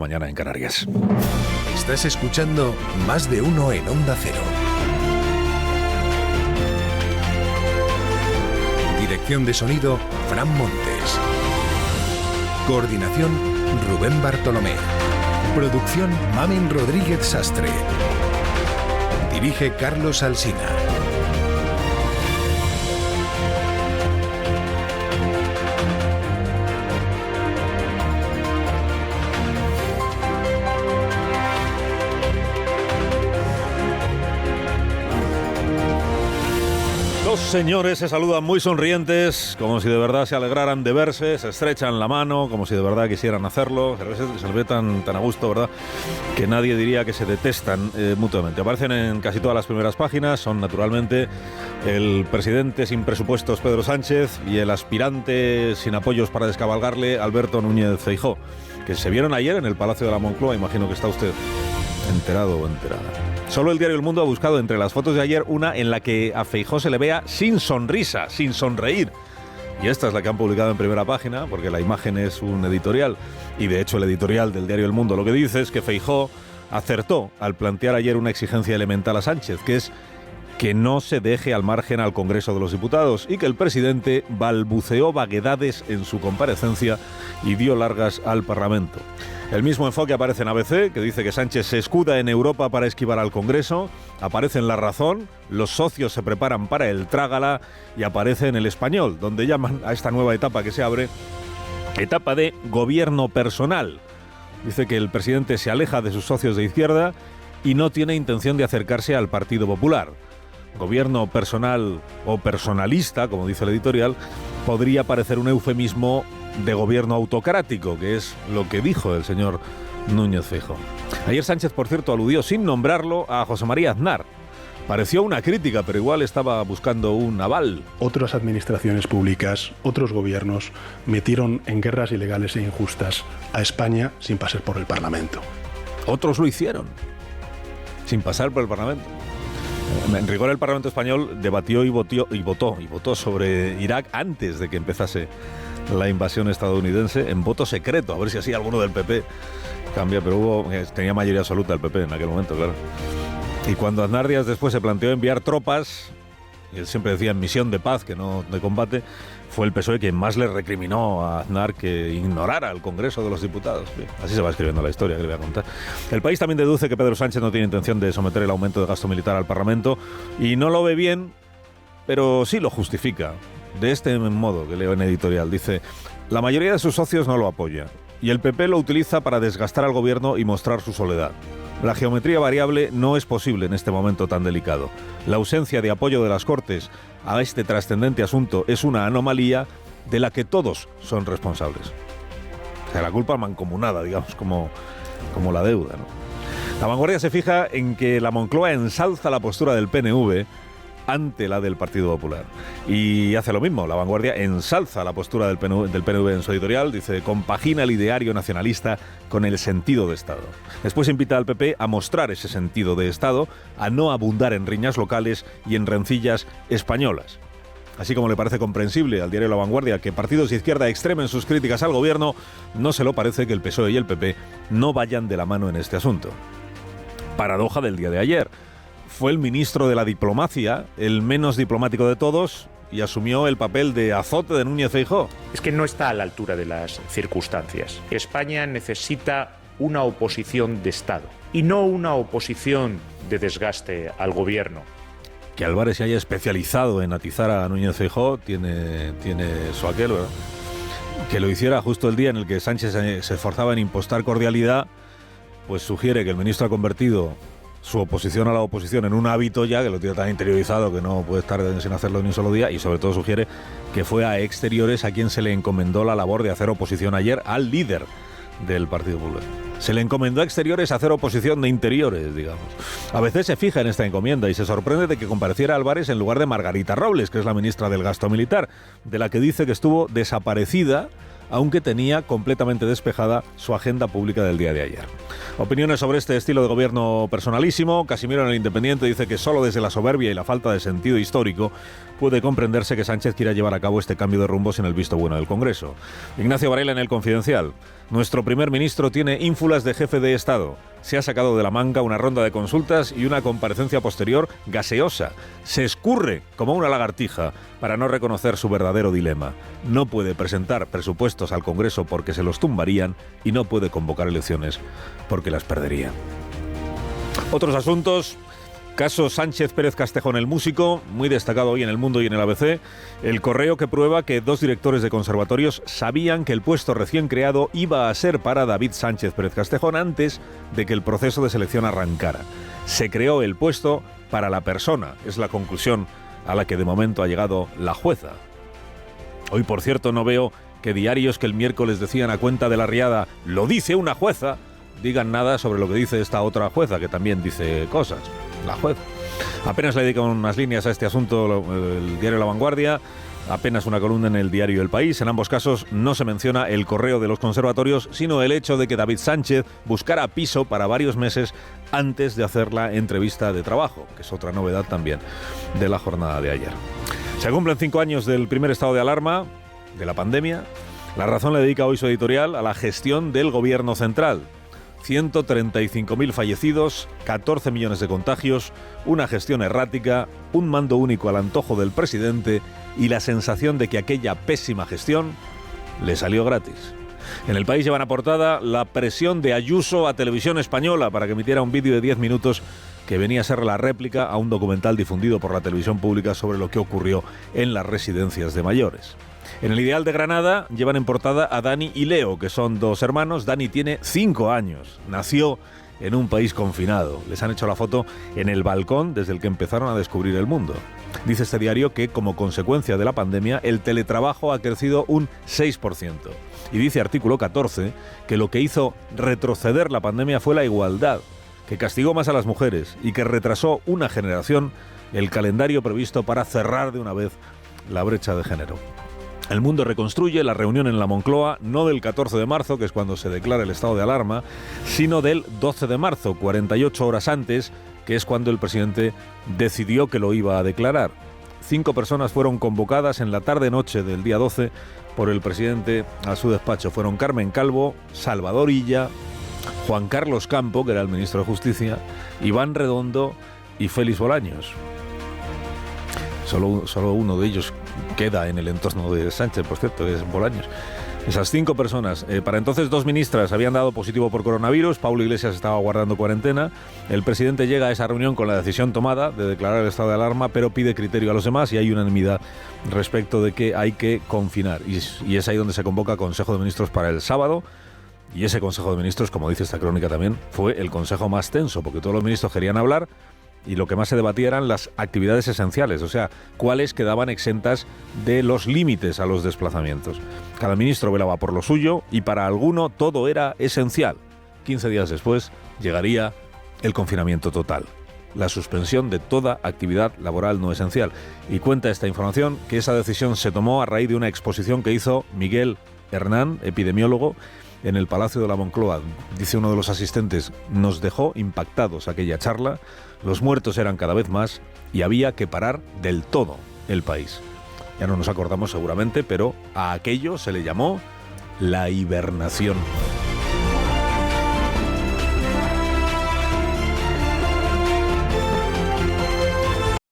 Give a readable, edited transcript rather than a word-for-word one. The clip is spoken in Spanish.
Mañana en Canarias. Estás escuchando Más de Uno en Onda Cero. Dirección de sonido, Fran Montes. Coordinación, Rubén Bartolomé. Producción, Mamen Rodríguez Sastre. Dirige Carlos Alsina. Los señores se saludan muy sonrientes, como si de verdad se alegraran de verse, se estrechan la mano, como si de verdad quisieran hacerlo, se les ve tan a gusto, ¿verdad?, que nadie diría que se detestan mutuamente. Aparecen en casi todas las primeras páginas, son naturalmente el presidente sin presupuestos Pedro Sánchez y el aspirante sin apoyos para descabalgarle Alberto Núñez Feijóo, que se vieron ayer en el Palacio de la Moncloa. Imagino que está usted enterado o enterada. Solo el diario El Mundo ha buscado entre las fotos de ayer una en la que a Feijóo se le vea sin sonrisa, sin sonreír. Y esta es la que han publicado en primera página, porque la imagen es un editorial. Y de hecho el editorial del diario El Mundo lo que dice es que Feijóo acertó al plantear ayer una exigencia elemental a Sánchez, que es que no se deje al margen al Congreso de los Diputados, y que el presidente balbuceó vaguedades en su comparecencia y dio largas al Parlamento. El mismo enfoque aparece en ABC, que dice que Sánchez se escuda en Europa para esquivar al Congreso, aparece en La Razón, los socios se preparan para el trágala, y aparece en El Español, donde llaman a esta nueva etapa que se abre etapa de gobierno personal. Dice que el presidente se aleja de sus socios de izquierda y no tiene intención de acercarse al Partido Popular. Gobierno personal o personalista, como dice el editorial, podría parecer un eufemismo de gobierno autocrático, que es lo que dijo el señor Núñez Feijóo. Ayer Sánchez, por cierto, aludió sin nombrarlo a José María Aznar. Pareció una crítica, pero igual estaba buscando un aval. Otras administraciones públicas, otros gobiernos, metieron en guerras ilegales e injustas a España sin pasar por el Parlamento. Otros lo hicieron, sin pasar por el Parlamento. En rigor, el Parlamento español debatió y votó sobre Irak antes de que empezase la invasión estadounidense, en voto secreto, a ver si así alguno del PP cambia, pero tenía mayoría absoluta el PP en aquel momento, claro. Y cuando Aznar días después se planteó enviar tropas, y él siempre decía en misión de paz, que no de combate, fue el PSOE quien más le recriminó a Aznar que ignorara el Congreso de los Diputados. Bien, así se va escribiendo la historia que le voy a contar. El País también deduce que Pedro Sánchez no tiene intención de someter el aumento de gasto militar al Parlamento, y no lo ve bien, pero sí lo justifica. De este modo, que leo en editorial, dice: la mayoría de sus socios no lo apoya, y el PP lo utiliza para desgastar al gobierno y mostrar su soledad. La geometría variable no es posible en este momento tan delicado. La ausencia de apoyo de las Cortes a este trascendente asunto es una anomalía de la que todos son responsables. O sea, la culpa mancomunada, digamos, como la deuda, ¿no? La Vanguardia se fija en que la Moncloa ensalza la postura del PNV ante la del Partido Popular. Y hace lo mismo, La Vanguardia ensalza la postura del PNV en su editorial, dice: compagina el ideario nacionalista con el sentido de Estado. Después invita al PP a mostrar ese sentido de Estado, a no abundar en riñas locales y en rencillas españolas. Así como le parece comprensible al diario La Vanguardia que partidos de izquierda extremen sus críticas al gobierno, no se lo parece que el PSOE y el PP no vayan de la mano en este asunto. Paradoja del día de ayer. Fue el ministro de la Diplomacia, el menos diplomático de todos, y asumió el papel de azote de Núñez Feijóo. Es que no está a la altura de las circunstancias. España necesita una oposición de Estado y no una oposición de desgaste al gobierno. Que Álvarez se haya especializado en atizar a Núñez Feijóo tiene su aquel, ¿verdad? Que lo hiciera justo el día en el que Sánchez se esforzaba en impostar cordialidad, pues sugiere que el ministro ha convertido su oposición a la oposición en un hábito ya, que lo tiene tan interiorizado que no puede estar sin hacerlo ni un solo día, y sobre todo sugiere que fue a Exteriores a quien se le encomendó la labor de hacer oposición ayer al líder del Partido Popular. Se le encomendó a Exteriores hacer oposición de Interiores, digamos. A veces se fija en esta encomienda y se sorprende de que compareciera Álvarez en lugar de Margarita Robles, que es la ministra del Gasto Militar, de la que dice que estuvo desaparecida aunque tenía completamente despejada su agenda pública del día de ayer. Opiniones sobre este estilo de gobierno personalísimo. Casimiro en El Independiente dice que solo desde la soberbia y la falta de sentido histórico puede comprenderse que Sánchez quiera llevar a cabo este cambio de rumbo sin el visto bueno del Congreso. Ignacio Varela en El Confidencial. Nuestro primer ministro tiene ínfulas de jefe de Estado. Se ha sacado de la manga una ronda de consultas y una comparecencia posterior gaseosa. Se escurre como una lagartija para no reconocer su verdadero dilema. No puede presentar presupuestos al Congreso porque se los tumbarían y no puede convocar elecciones porque las perdería. Otros asuntos. Caso Sánchez Pérez Castejón, el músico, muy destacado hoy en El Mundo y en el ABC. El correo que prueba que 2 directores de conservatorios sabían que el puesto recién creado iba a ser para David Sánchez Pérez Castejón antes de que el proceso de selección arrancara. Se creó el puesto para la persona, es la conclusión a la que de momento ha llegado la jueza. Hoy, por cierto, no veo que diarios que el miércoles decían a cuenta de la riada «lo dice una jueza», digan nada sobre lo que dice esta otra jueza, que también dice cosas. La jueza. Apenas le dedican unas líneas a este asunto el diario La Vanguardia, apenas una columna en el diario El País. En ambos casos no se menciona el correo de los conservatorios, sino el hecho de que David Sánchez buscara piso para varios meses antes de hacer la entrevista de trabajo, que es otra novedad también de la jornada de ayer. Se cumplen 5 años del primer estado de alarma, de la pandemia. La Razón le dedica hoy su editorial a la gestión del gobierno central. 135.000 fallecidos, 14 millones de contagios, una gestión errática, un mando único al antojo del presidente y la sensación de que aquella pésima gestión le salió gratis. En El País llevan a portada la presión de Ayuso a Televisión Española para que emitiera un vídeo de 10 minutos que venía a ser la réplica a un documental difundido por la televisión pública sobre lo que ocurrió en las residencias de mayores. En El Ideal de Granada llevan en portada a Dani y Leo, que son 2 hermanos. Dani tiene 5 años, nació en un país confinado. Les han hecho la foto en el balcón desde el que empezaron a descubrir el mundo. Dice este diario que, como consecuencia de la pandemia, el teletrabajo ha crecido un 6%. Y dice artículo 14 que lo que hizo retroceder la pandemia fue la igualdad, que castigó más a las mujeres y que retrasó una generación el calendario previsto para cerrar de una vez la brecha de género. El Mundo reconstruye la reunión en la Moncloa, no del 14 de marzo, que es cuando se declara el estado de alarma, sino del 12 de marzo, 48 horas antes, que es cuando el presidente decidió que lo iba a declarar. 5 personas fueron convocadas en la tarde-noche del día 12 por el presidente a su despacho. Fueron Carmen Calvo, Salvador Illa, Juan Carlos Campo, que era el ministro de Justicia, Iván Redondo y Félix Bolaños. Solo uno de ellos queda en el entorno de Sánchez, por cierto, que es Bolaños. Esas 5 personas. Para entonces 2 ministras habían dado positivo por coronavirus. Pablo Iglesias estaba guardando cuarentena. El presidente llega a esa reunión con la decisión tomada de declarar el estado de alarma, pero pide criterio a los demás y hay unanimidad respecto de que hay que confinar. Y es ahí donde se convoca Consejo de Ministros para el sábado. Y ese Consejo de Ministros, como dice esta crónica también, fue el consejo más tenso, porque todos los ministros querían hablar y lo que más se debatía eran las actividades esenciales, o sea, cuáles quedaban exentas de los límites a los desplazamientos. Cada ministro velaba por lo suyo y para alguno todo era esencial. 15 días después llegaría el confinamiento total, la suspensión de toda actividad laboral no esencial. Y cuenta esta información que esa decisión se tomó a raíz de una exposición que hizo Miguel Hernán, epidemiólogo, en el Palacio de la Moncloa. Dice uno de los asistentes, nos dejó impactados aquella charla, los muertos eran cada vez más y había que parar del todo el país. Ya no nos acordamos seguramente, pero a aquello se le llamó la hibernación.